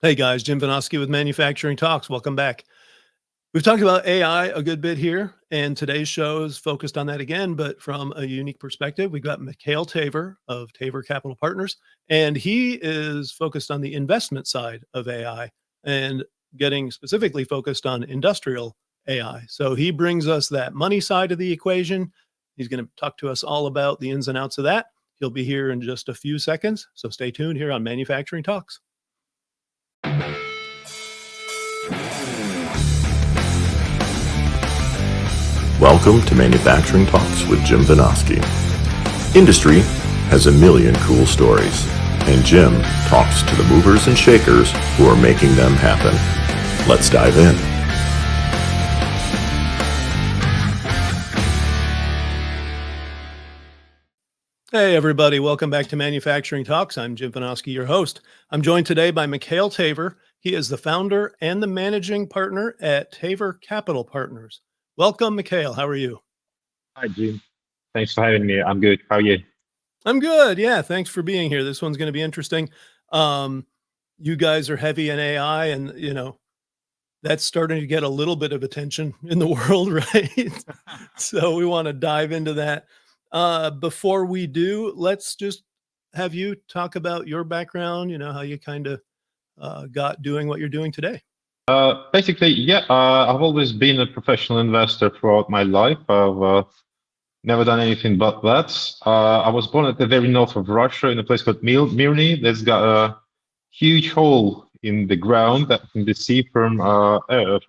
Hey guys, Jim Vinosky with Manufacturing Talks. Welcome back. We've talked about AI a good bit here, and today's show is focused on that again, but from a unique perspective. We've got Mikhail Taver of Taver Capital Partners, and he is focused on the investment side of AI and getting specifically focused on industrial AI. So he brings us that money side of the equation. He's going to talk to us all about the ins and outs of that. He'll be here in just a few seconds, so stay tuned here on Manufacturing Talks. Welcome to Manufacturing Talks with Jim Vinosky. Industry has a million cool stories, and Jim talks to the movers and shakers who are making them happen. Let's dive in. Hey everybody, welcome back to Manufacturing Talks. I'm Jim Vinosky, your host. I'm joined today by Mikhail Taver. He is the founder and the managing partner at Taver Capital Partners. Welcome, Mikhail. How are you? Hi, Jim. Thanks for having me. I'm good. How are you? I'm good. Yeah, thanks for being here. This one's going to be interesting. You guys are heavy in AI, and that's starting to get a little bit of attention in the world, right? So we want to dive into that. Before we do, let's just have you talk about your background. How you kind of got doing what you're doing today. Basically, I've always been a professional investor throughout my life. I've never done anything but that. I was born at the very north of Russia in a place called Mirny. That's got a huge hole in the ground that can be seen from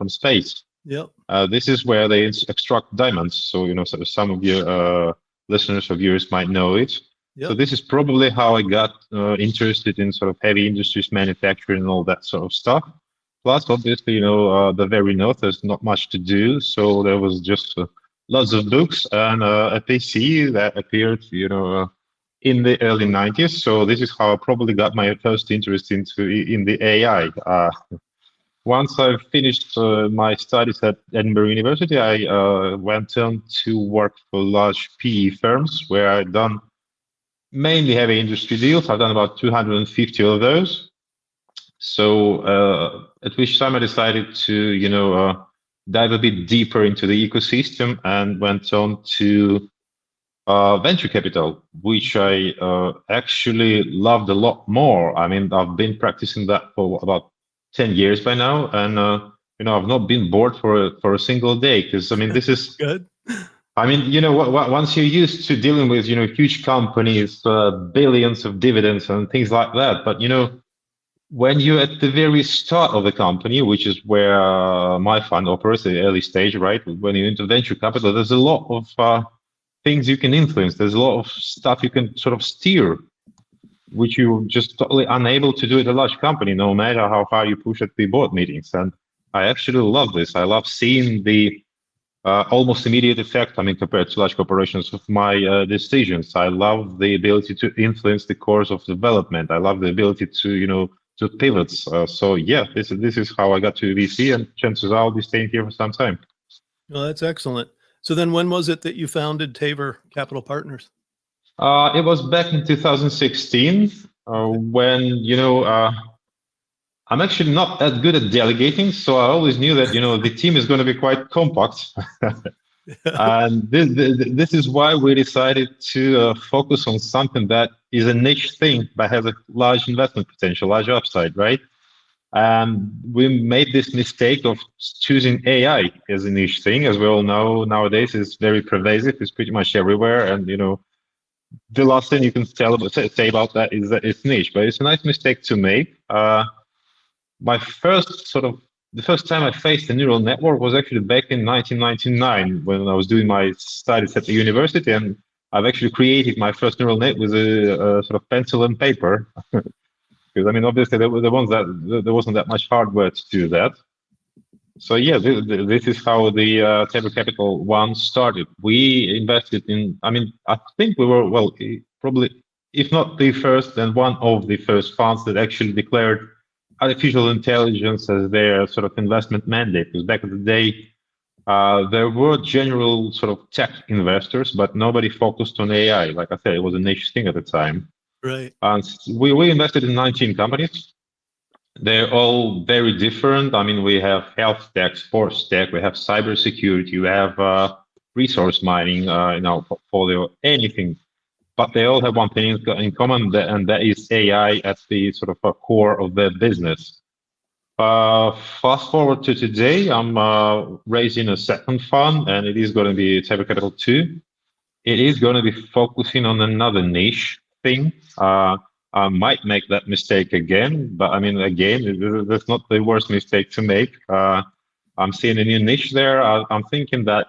space. Yep. This is where they extract diamonds. So, so some of your listeners of yours might know it. Yep. So this is probably how I got interested in sort of heavy industries, manufacturing, and all that sort of stuff. Plus, obviously, the very north, there's not much to do. So there was just lots of books and a PC that appeared, in the early 90s. So this is how I probably got my first interest in the AI. Once I finished my studies at Edinburgh University, I went on to work for large PE firms where I'd done mainly heavy industry deals. I've done about 250 of those. So at which time I decided to, dive a bit deeper into the ecosystem and went on to venture capital, which I actually loved a lot more. I mean, I've been practicing that for about 10 years by now, and I've not been bored for a single day, because this is good. Once you're used to dealing with huge companies, billions of dividends and things like that, but when you're at the very start of the company, which is where my fund operates, the early stage, right? When you're into venture capital, there's a lot of things you can influence. There's a lot of stuff you can sort of steer, which you're just totally unable to do at a large company, no matter how far you push at the board meetings. And I actually love this. I love seeing the almost immediate effect, compared to large corporations, of my decisions. I love the ability to influence the course of development. I love the ability to, to pivots. So yeah, this is how I got to VC, and chances are I'll be staying here for some time. Well, that's excellent. So then when was it that you founded Taver Capital Partners? It was back in 2016 when, I'm actually not that good at delegating, so I always knew that, the team is going to be quite compact. And this is why we decided to focus on something that is a niche thing but has a large investment potential, large upside, right? And we made this mistake of choosing AI as a niche thing. As we all know, nowadays it's very pervasive. It's pretty much everywhere. And, the last thing you can say about that is that it's niche, but it's a nice mistake to make. The first time I faced a neural network was actually back in 1999 when I was doing my studies at the university, and I've actually created my first neural net with a sort of pencil and paper. Because obviously there wasn't that much hardware to do that. So yeah, this is how the Taver Capital One started. We invested in, I think we were, probably, if not the first, then one of the first funds that actually declared artificial intelligence as their sort of investment mandate. Because back in the day, there were general sort of tech investors, but nobody focused on AI. Like I said, it was a niche thing at the time. Right. And we invested in 19 companies. They're all very different. I mean, we have health tech, sports tech, we have cybersecurity, we have resource mining in our portfolio, anything. But they all have one thing in common, and that is AI at the sort of core of their business. Fast forward to today, I'm raising a second fund, and it is going to be Taver Capital 2. It is going to be focusing on another niche thing. I might make that mistake again, but I mean, again, that's not the worst mistake to make. I'm seeing a new niche there. I'm thinking that,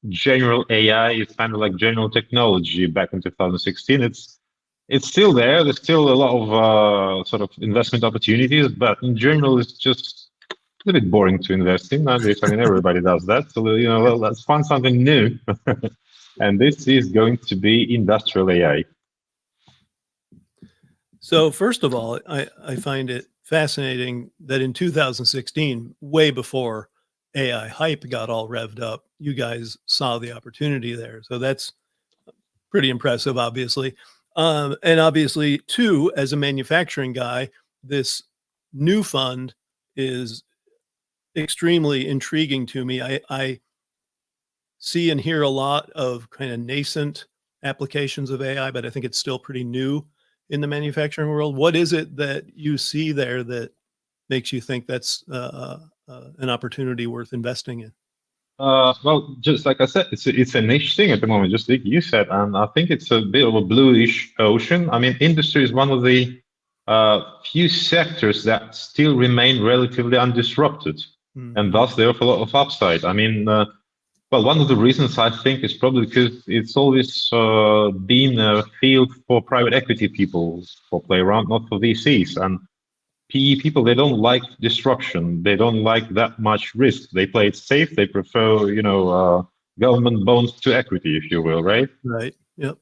general AI is kind of like general technology back in 2016. It's still there. There's still a lot of sort of investment opportunities, but in general, it's just a little bit boring to invest in nowadays. I mean, everybody does that. So, well, let's find something new. And this is going to be industrial AI. So first of all, I find it fascinating that in 2016, way before AI hype got all revved up, you guys saw the opportunity there. So that's pretty impressive, obviously. And obviously, too, as a manufacturing guy, this new fund is extremely intriguing to me. I see and hear a lot of kind of nascent applications of AI, but I think it's still pretty new in the manufacturing world. What is it that you see there that makes you think that's an opportunity worth investing in? Well, just like I said, it's a niche thing at the moment, just like you said, and I think it's a bit of a bluish ocean. I mean, industry is one of the few sectors that still remain relatively undisrupted, and thus they offer a lot of upside. I mean, well, one of the reasons I think is probably because it's always been a field for private equity people for play around, not for VCs. And PE people, they don't like disruption. They don't like that much risk. They play it safe. They prefer, government bonds to equity, if you will, right? Right. Yep.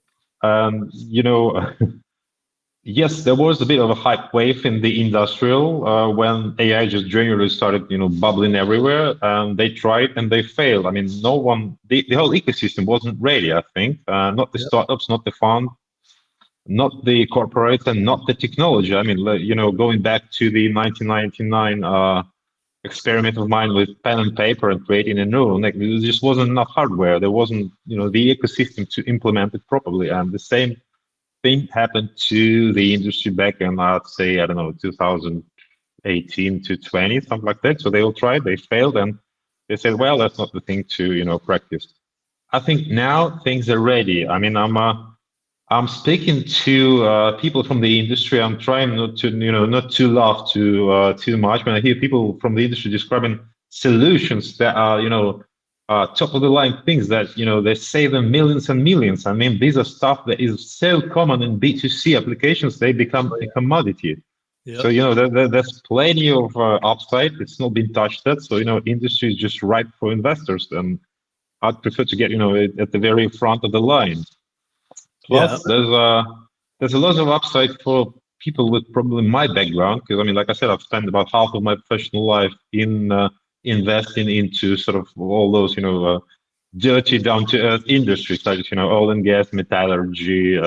Yes, there was a bit of a hype wave in the industrial when AI just generally started, bubbling everywhere. They tried and they failed. I mean, the whole ecosystem wasn't ready, I think. Not the startups, not the fund, not the corporates, and not the technology. I mean, going back to the 1999 experiment of mine with pen and paper and creating a neural network, there just wasn't enough hardware. There wasn't, the ecosystem to implement it properly. And the same thing happened to the industry back in, I'd say, 2018 to 20, something like that. So they all tried, they failed, and they said, well, that's not the thing to, practice. I think now things are ready. I mean, I'm speaking to people from the industry. I'm trying not to laugh too much when I hear people from the industry describing solutions that are, top of the line things that, they save them millions and millions. I mean, these are stuff that is so common in B2C applications, they become a commodity. Yep. So, there's plenty of upside. It's not been touched yet. So, industry is just ripe for investors. And I'd prefer to get, at the very front of the line. Plus, there's a lot of upside for people with probably my background, because I mean, like I said, I've spent about half of my professional life in investing into sort of all those, dirty, down-to-earth industries, such as oil and gas, metallurgy,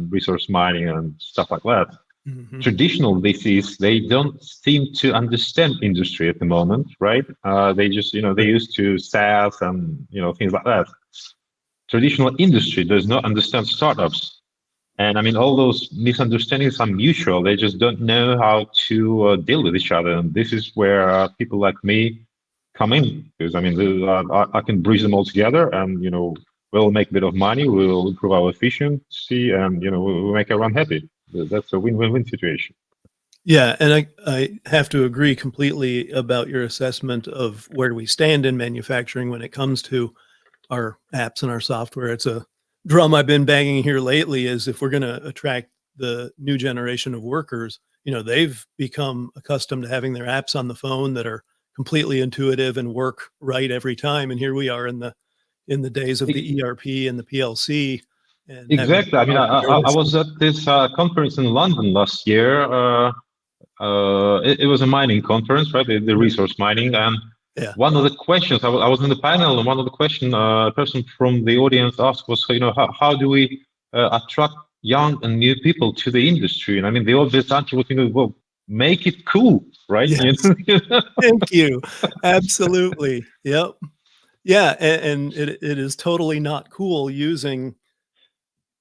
resource mining, and stuff like that. Mm-hmm. Traditional VCs, they don't seem to understand industry at the moment, right? They just, they used to SaaS and things like that. Traditional industry does not understand startups. And I mean, all those misunderstandings are mutual. They just don't know how to deal with each other. And this is where people like me come in, because I mean, I can bridge them all together, and we'll make a bit of money, we'll improve our efficiency, and we'll make everyone happy. That's a win-win-win situation. Yeah, and I have to agree completely about your assessment of where we stand in manufacturing when it comes to our apps and our software. It's a drum I've been banging here lately, is if we're going to attract the new generation of workers, they've become accustomed to having their apps on the phone that are completely intuitive and work right every time. And here we are in the days of the ERP and the PLC. And exactly. I mean, I was at this conference in London last year. It was a mining conference, right? The resource mining. And one of the questions, I was in the panel, and one of the questions a person from the audience asked was, how do we attract young and new people to the industry? And I mean, the obvious answer was, well, make it cool, right? Yes. Thank you. Absolutely. Yep. Yeah, and it is totally not cool using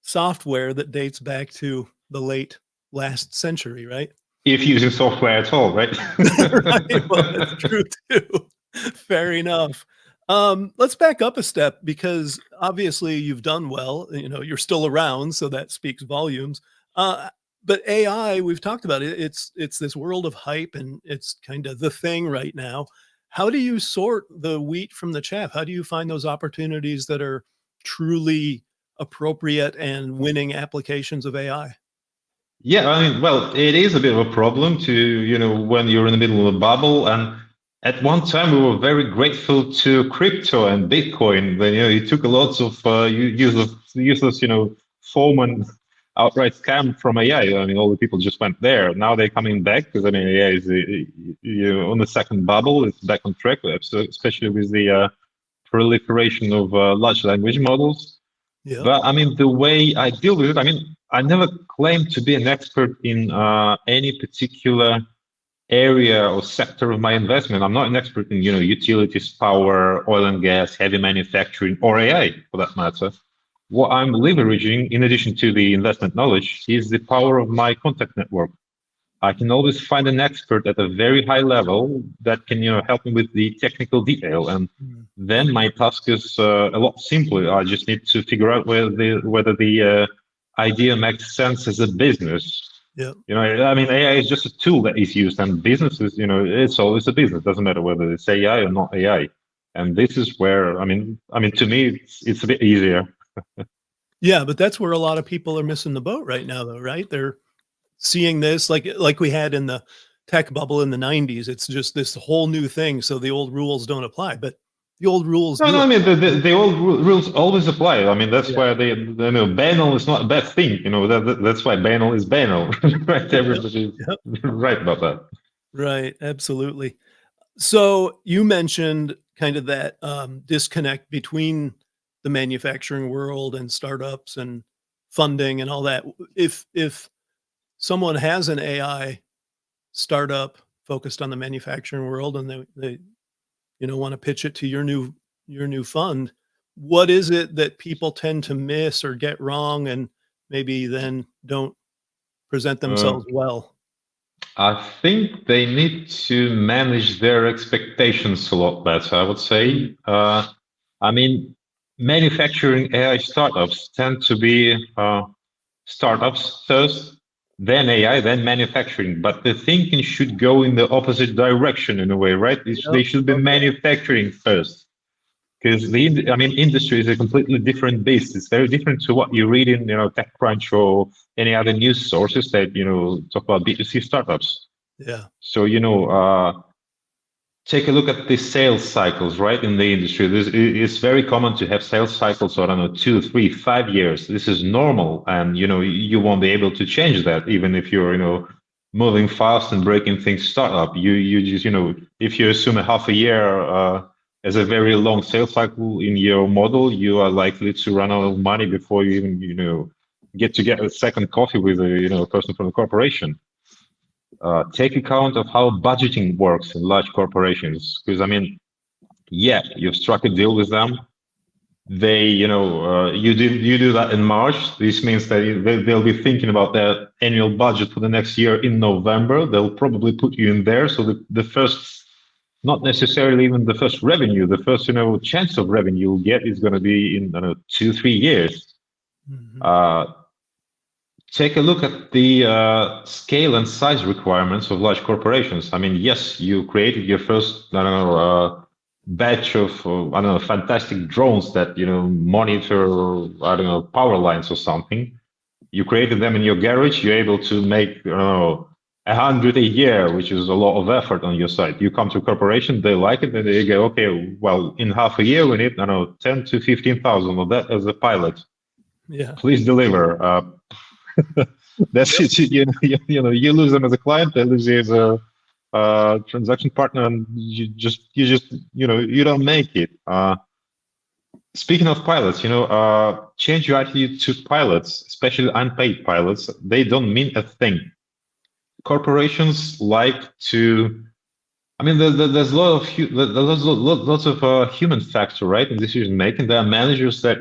software that dates back to the late last century, right? If using software at all, right? Right, well, that's true too. Fair enough. Let's back up a step because obviously you've done well, you're still around, so that speaks volumes. Uh, but AI, we've talked about it, it's this world of hype and it's kind of the thing right now. How do you sort the wheat from the chaff? How do you find those opportunities that are truly appropriate and winning applications of AI? Yeah, I mean, well, it is a bit of a problem to, when you're in the middle of a bubble. And at one time, we were very grateful to crypto and Bitcoin. Then, it took a lot of useless, foam and outright scam from AI. I mean, all the people just went there. Now they're coming back because, I mean, AI is on the second bubble. It's back on track, especially with the proliferation of large language models. Yeah. But I mean, the way I deal with it, I mean, I never claim to be an expert in any particular area or sector of my investment. I'm not an expert in, utilities, power, oil and gas, heavy manufacturing, or AI for that matter. What I'm leveraging, in addition to the investment knowledge, is the power of my contact network. I can always find an expert at a very high level that can, help me with the technical detail, and Mm. then my task is a lot simpler. I just need to figure out whether the idea makes sense as a business. Yeah. I mean, AI is just a tool that is used, and businesses, it's always a business. Doesn't matter whether it's AI or not AI. And this is where, to me, it's a bit easier. Yeah, but that's where a lot of people are missing the boat right now, though, right? They're seeing this like we had in the tech bubble in the 90s. It's just this whole new thing, so the old rules don't apply, but the old rules No, do. I mean the old rules always apply. I mean that's Yeah. why banal is not a bad thing. That's why banal is banal, right? Yep, Everybody's yep. right about that. Right, absolutely. So you mentioned kind of that disconnect between the manufacturing world and startups and funding and all that. If someone has an AI startup focused on the manufacturing world and they want to pitch it to your new fund, what is it that people tend to miss or get wrong and maybe then don't present Uh, themselves well? I think they need to manage their expectations a lot better, I would Mm, say. I mean, manufacturing AI startups tend to be startups first, then AI, then manufacturing. But the thinking should go in the opposite direction in a way, right? yep, They should be okay. manufacturing first. Because industry is a completely different beast. It's very different to what you read in, TechCrunch or any other news sources that, talk about B2C startups. Yeah. So, take a look at the sales cycles, right? In the industry, it's very common to have sales cycles, I don't know, 2, 3, 5 years. This is normal. And, you won't be able to change that, even if you're, moving fast and breaking things startup. You just, if you assume a half a year, as a very long sales cycle in your model, you are likely to run out of money before you even, get a second coffee with a, person from the corporation. Take account of how budgeting works in large corporations. Because yeah, you've struck a deal with them. They, you do that in March. This means that they'll be thinking about their annual budget for the next year in November. They'll probably put you in there. So the first, not necessarily even the first revenue, the first, chance of revenue you'll get is going to be in, I don't know, 2, 3 years. Mhm. Uh, Take a look at the scale and size requirements of large corporations. I mean, yes, you created your first, I don't know, batch of, I don't know, fantastic drones that, monitor, I don't know, power lines or something. You created them in your garage. You're able to make, I don't know, 100 a year, which is a lot of effort on your side. You come to a corporation, they like it, and they go, okay, well, in half a year, we need, I don't know, 10 to 15,000 of that as a pilot. Yeah. Please deliver. That's Yep. it. You lose them as a client, they lose you as a transaction partner, and you don't make it. Speaking of pilots, change your attitude to pilots, especially unpaid pilots. They don't mean a thing. corporations like to. I mean, there's a lot of lots of human factor, right, in decision making. There are managers that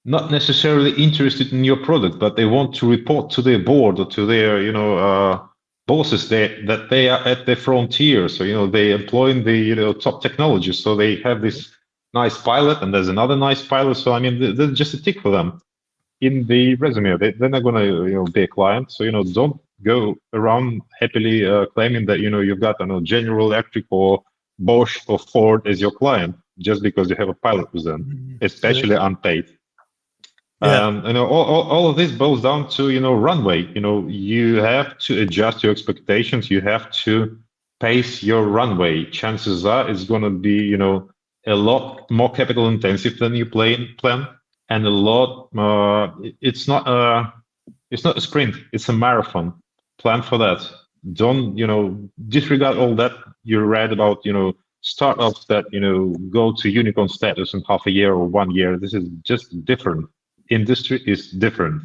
not necessarily interested in your product, but they want to report to their board or to their bosses that they are at the frontier. So they employ the top technologies. So they have this nice pilot, and there's another nice pilot. So I mean, there's just a tick for them in the resume. They're not going to be a client. So don't go around happily claiming that you've got General Electric or Bosch or Ford as your client just because you have a pilot with them, especially unpaid. Yeah. All of this boils down to runway. You have to adjust your expectations. You have to pace your runway. Chances are it's going to be a lot more capital intensive than you plan, and a lot. It's not a sprint. It's a marathon. Plan for that. Don't disregard all that you read about startups that go to unicorn status in half a year or 1 year. This is just different. Industry is different.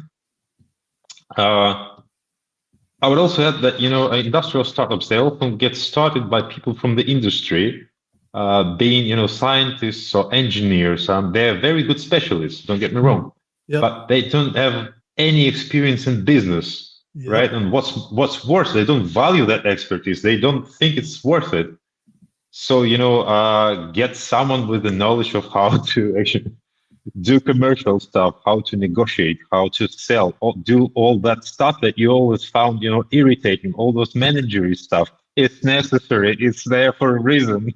I would also add that industrial startups, they often get started by people from the industry, being scientists or engineers, and they're very good specialists. Don't get me wrong, but they don't have any experience in business, right? And what's worse, they don't value that expertise. They don't think it's worth it. So get someone with the knowledge of how to actually do commercial stuff, how to negotiate, how to sell, do all that stuff that you always found, irritating, all those managerial stuff. It's necessary. It's there for a reason,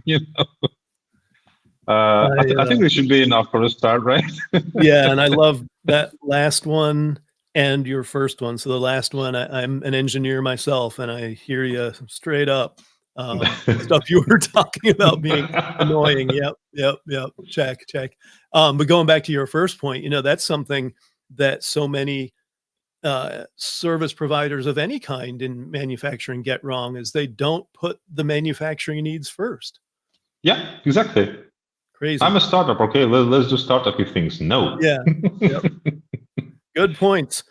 I think this should be enough for a start, right? Yeah, and I love that last one and your first one. So the last one, I'm an engineer myself, and I hear you straight up. Stuff you were talking about being annoying. Yep. Check. But going back to your first point, that's something that so many service providers of any kind in manufacturing get wrong, is they don't put the manufacturing needs first. Yeah, exactly. Crazy. I'm a startup. Okay, let's do startup-y things. No. Yeah. Yep. Good points.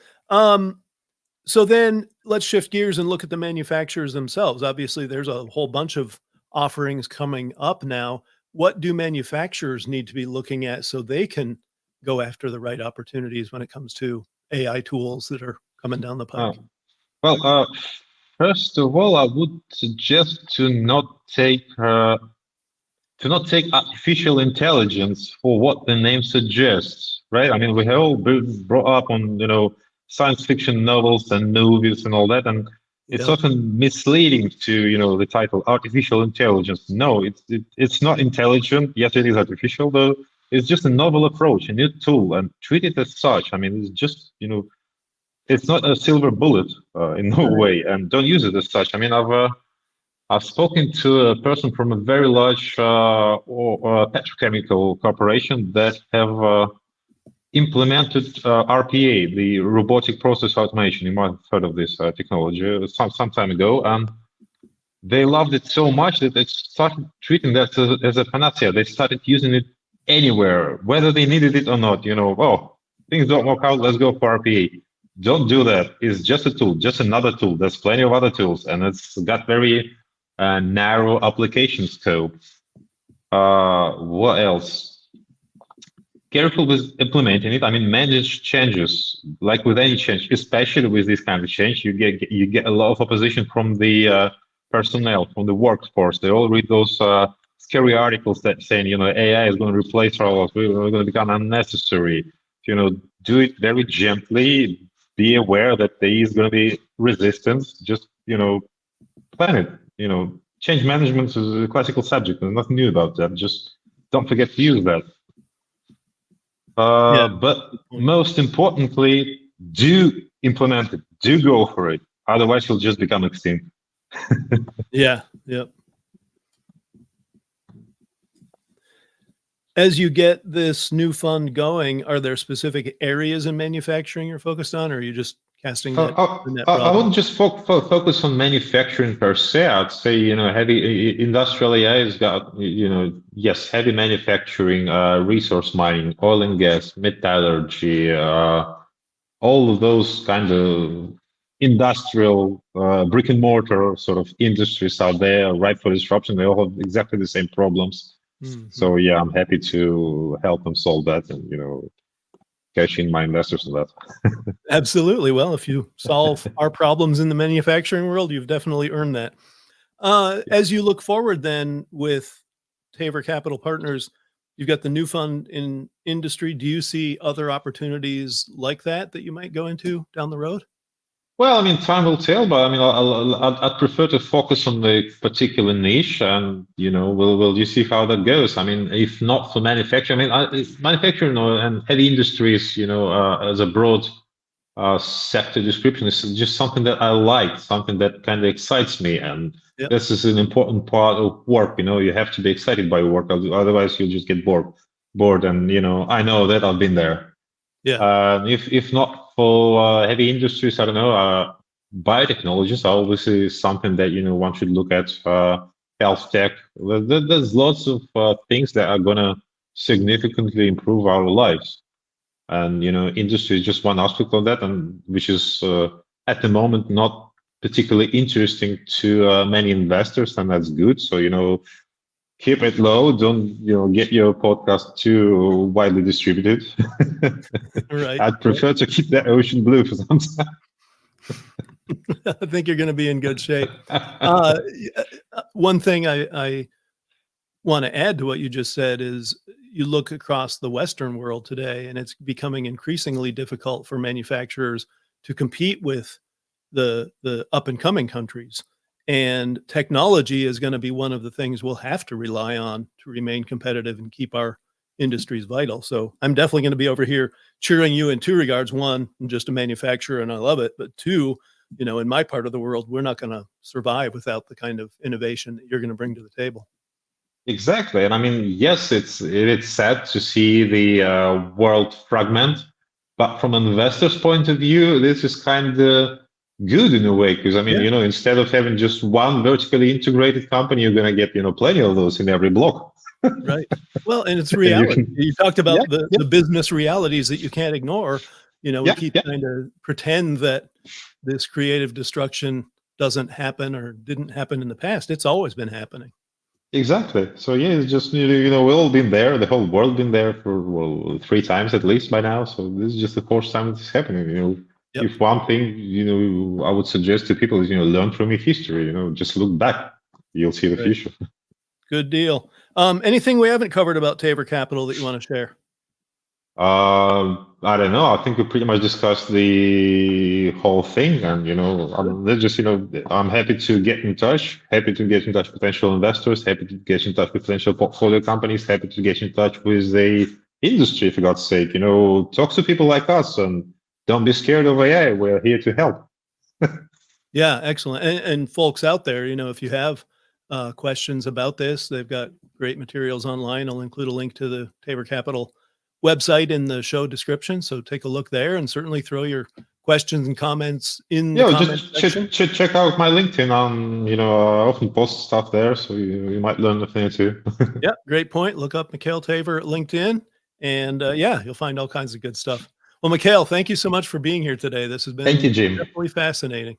So then let's shift gears and look at the manufacturers themselves. Obviously, there's a whole bunch of offerings coming up now. What do manufacturers need to be looking at so they can go after the right opportunities when it comes to AI tools that are coming down the pike? First of all, I would suggest to not take artificial intelligence for what the name suggests, right? I mean, we have all been brought up on science fiction novels and movies and all that, and it's often misleading to the title artificial intelligence. No, it's not intelligent. Yes, it is artificial, though. It's just a novel approach, a new tool, and treat it as such. I mean, it's just it's not a silver bullet in no way, and don't use it as such. I mean, I've spoken to a person from a very large petrochemical corporation that have implemented RPA, the robotic process automation. You might have heard of this technology some time ago, and they loved it so much that they started treating that as a panacea. They started using it anywhere, whether they needed it or not. Things don't work out, let's go for RPA. Don't do that. It's just a tool, just another tool. There's plenty of other tools, and it's got very narrow application scope. What else? Careful with implementing it. I mean, manage changes. Like with any change, especially with this kind of change, you get a lot of opposition from the personnel, from the workforce. They all read those scary articles that saying, AI is going to replace all of us. We're going to become unnecessary. Do it very gently. Be aware that there is going to be resistance. Just plan it. Change management is a classical subject. There's nothing new about that. Just don't forget to use that. But most importantly, do implement it. Do go for it. Otherwise, you'll just become extinct. Yep. As you get this new fund going, are there specific areas in manufacturing you're focused on, or are you just casting that net I wouldn't just focus on manufacturing per se. I'd say, heavy industrial AI has got, yes, heavy manufacturing, resource mining, oil and gas, metallurgy, all of those kind of industrial brick and mortar sort of industries out there ripe for disruption. They all have exactly the same problems. Mhm. So yeah, I'm happy to help them solve that and, cash in my investors on that. Absolutely. Well, if you solve our problems in the manufacturing world, you've definitely earned that. As you look forward then with Taver Capital Partners, you've got the new fund in industry. Do you see other opportunities like that you might go into down the road? Well, I mean, time will tell, but I mean, I'd prefer to focus on the particular niche, and we'll just see how that goes. I mean, if not for manufacturing, I mean, manufacturing and heavy industries, as a broad sector description is just something that I like, something that kind of excites me, and Yep. this is an important part of work. You have to be excited by work, otherwise you'll just get bored. And I know that I've been there. Yeah. If not for heavy industries, I don't know. Biotechnologies are obviously something that one should look at. Health tech. There's lots of things that are gonna significantly improve our lives, and industry is just one aspect of that, and which is at the moment not particularly interesting to many investors, and that's good. So keep it low. Don't get your podcast too widely distributed. Right. I'd prefer to keep that ocean blue for some time. I think you're going to be in good shape. One thing I want to add to what you just said is you look across the Western world today, and it's becoming increasingly difficult for manufacturers to compete with the up and coming countries. And technology is going to be one of the things we'll have to rely on to remain competitive and keep our industries vital. So I'm definitely going to be over here cheering you in two regards. One, I'm just a manufacturer and I love it. But two, in my part of the world, we're not going to survive without the kind of innovation that you're going to bring to the table. Exactly. And I mean, yes, it's sad to see the world fragment, but from an investor's point of view, this is kind of good in a way, because I mean, instead of having just one vertically integrated company, you're going to get plenty of those in every block. Right. Well, and it's reality. You talked about the business realities that you can't ignore. We keep trying to pretend that this creative destruction doesn't happen or didn't happen in the past. It's always been happening. Exactly. So yeah, it's just we've all been there. The whole world been there for 3 times at least by now. So this is just the 4th time it's happening. Yep. If one thing I would suggest to people is learn from your history. Just look back. You'll see the future. Good deal. Anything we haven't covered about Taver Capital that you want to share? I don't know. I think we pretty much discussed the whole thing, and I'm happy to get in touch. Happy to get in touch with potential investors. Happy to get in touch with potential portfolio companies. Happy to get in touch with the industry, for God's sake. Talk to people like us, and don't be scared of AI. We're here to help. Yeah, excellent. And folks out there, if you have questions about this, they've got great materials online. I'll include a link to the Taver Capital website in the show description. So take a look there, and certainly throw your questions and comments in the comments section. Check out my LinkedIn. I often post stuff there, so you might learn a thing or two. Yeah, great point. Look up Mikhail Taver at LinkedIn, and you'll find all kinds of good stuff. Well, Mikhail, thank you so much for being here today. This has been Thank you, Jim. Definitely fascinating.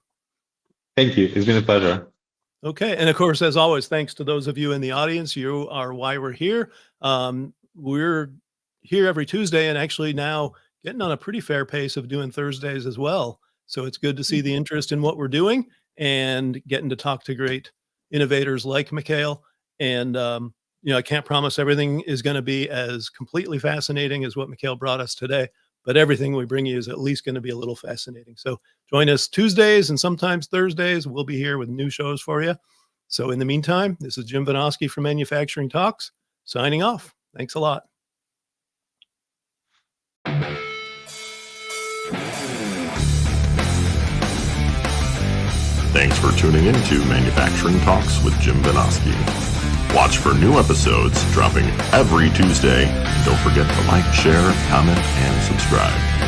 Thank you. It's been a pleasure. Okay. And of course, as always, thanks to those of you in the audience. You are why we're here. We're here every Tuesday, and actually now getting on a pretty fair pace of doing Thursdays as well. So it's good to see the interest in what we're doing and getting to talk to great innovators like Mikhail. And, I can't promise everything is going to be as completely fascinating as what Mikhail brought us today, but everything we bring you is at least going to be a little fascinating. So join us Tuesdays and sometimes Thursdays. We'll be here with new shows for you. So in the meantime, this is Jim Vinosky from Manufacturing Talks signing off. Thanks a lot. Thanks for tuning in to Manufacturing Talks with Jim Vinosky. Watch for new episodes dropping every Tuesday. And don't forget to like, share, comment, and subscribe.